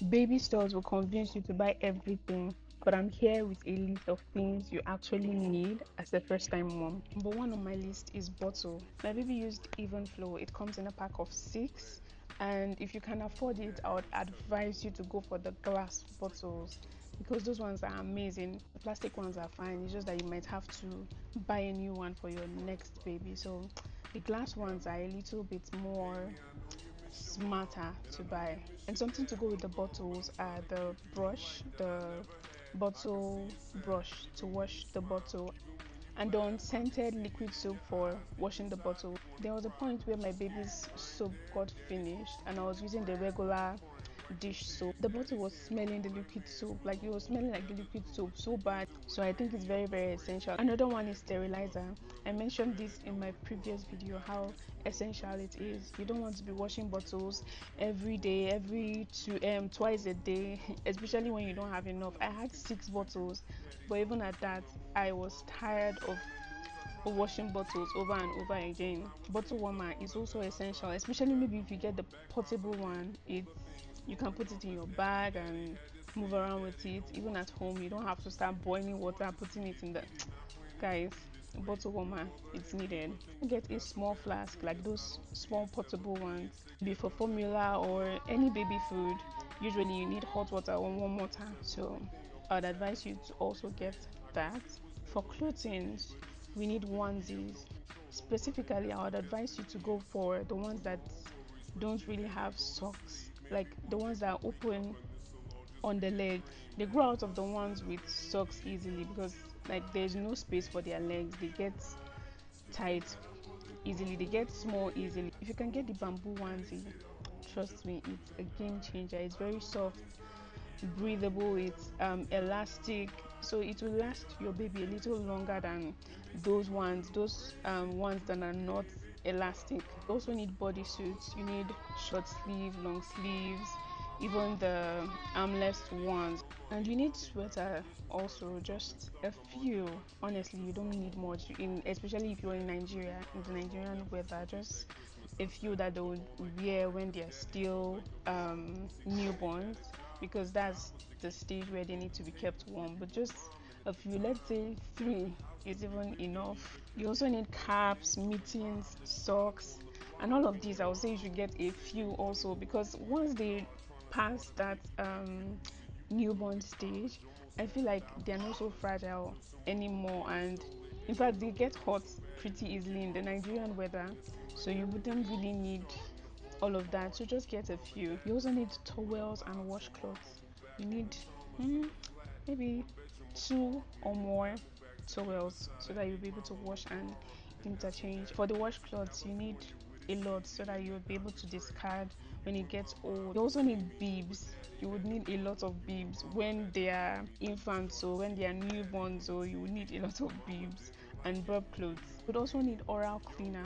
Baby stores will convince you to buy everything, but I'm here with a list of things you actually need as a first time mom. Number one on my list is bottle. My baby used Even Flow. It comes in a pack of six, and if you can afford it, I would advise you to go for the glass bottles because those ones are amazing. The plastic ones are fine, it's just that you might have to buy a new one for your next baby. So the glass ones are a little bit more smarter to buy. And something to go with the bottles are the brush, the bottle brush to wash the bottle, and the unscented liquid soap for washing the bottle. There was a point where my baby's soap got finished and I was using the regular dish soap. The bottle was smelling the liquid soap, like it was smelling like the liquid soap so bad. So I think it's very, very essential. Another one is sterilizer. I mentioned this in my previous video how essential it is. You don't want to be washing bottles every day, twice a day, especially when you don't have enough. I had six bottles, but even at that, I was tired of washing bottles over and over again. Bottle warmer is also essential, especially maybe if you get the portable one. It's you can put it in your bag and move around with it. Even at home, you don't have to start boiling water and putting it in the guys. Bottle warmer, it's needed. Get a small flask like those small portable ones. Before formula or any baby food, usually you need hot water or warm water. So I'd advise you to also get that. For clothing, we need onesies. Specifically, I would advise you to go for the ones that don't really have socks, like the ones that are open on the leg. They grow out of the ones with socks easily because like there's no space for their legs. They get tight easily, they get small easily. If you can get the bamboo onesie, trust me, it's a game changer. It's very soft, breathable, it's elastic, so it will last your baby a little longer than those ones that are not elastic. You also need bodysuits. You need short sleeve, long sleeves, even the armless ones, and you need sweater also, just a few. Honestly, you don't need much, in especially if you're in Nigeria, in the Nigerian weather. Just a few that they would wear when they're still newborns, because that's the stage where they need to be kept warm. But just a few, let's say three, is even enough. You also need caps, mittens, socks, and all of these. I would say you should get a few also, because once they pass that newborn stage, I feel like they're not so fragile anymore, and in fact they get hot pretty easily in the Nigerian weather, so you wouldn't really need all of that. So just get a few. You also need towels and washcloths. You need maybe two or more towels so that you'll be able to wash and interchange. For the washcloths, you need a lot so that you'll be able to discard when it gets old. You also need bibs. You would need a lot of bibs when they are infants, so when they are newborns, so you would need a lot of bibs and burp clothes. You would also need oral cleaner.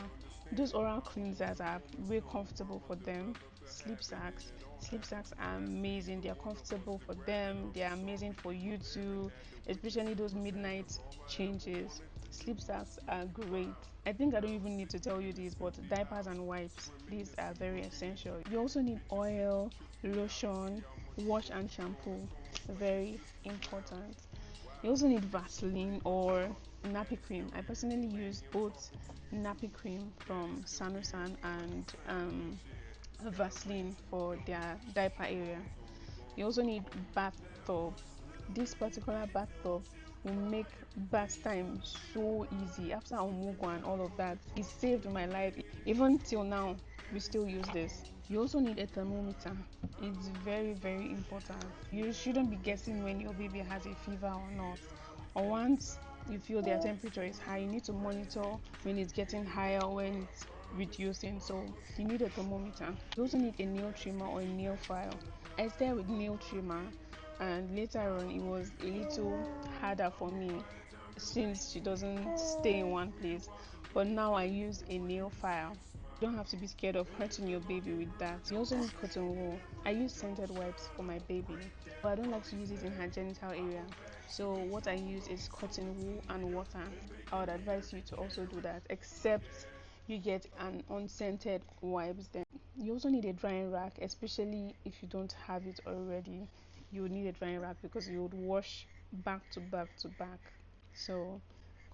Those oral cleansers are way comfortable for them. Sleep sacks. Sleep sacks are amazing. They are comfortable for them. They are amazing for you too, especially those midnight changes. Sleep sacks are great. I think I don't even need to tell you this, but diapers and wipes, these are very essential. You also need oil, lotion, wash and shampoo. Very important. You also need Vaseline or nappy cream. I personally use both nappy cream from Sanusan and Vaseline for their diaper area. You also need bathtub. This particular bathtub will make bath time so easy. After Omugo and all of that, it saved my life. Even till now, we still use this. You also need a thermometer. It's very, very important. You shouldn't be guessing when your baby has a fever or not. Or once you feel their temperature is high, you need to monitor when it's getting higher, when it's reducing. So you need a thermometer. You also need a nail trimmer or a nail file. I started with nail trimmer, and later on it was a little harder for me since she doesn't stay in one place. But now I use a nail file. You don't have to be scared of hurting your baby with that. You also need cotton wool. I use scented wipes for my baby, but I don't like to use it in her genital area. So what I use is cotton wool and water. I would advise you to also do that, except you get an unscented wipes then. You also need a drying rack, especially if you don't have it already. You would need a drying rack because you would wash back to back to back. So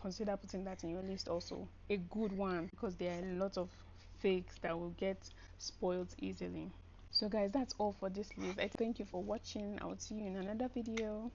consider putting that in your list also. A good one, because there are a lot of fakes that will get spoiled easily. So guys, that's all for this list. I thank you for watching. I will see you in another video.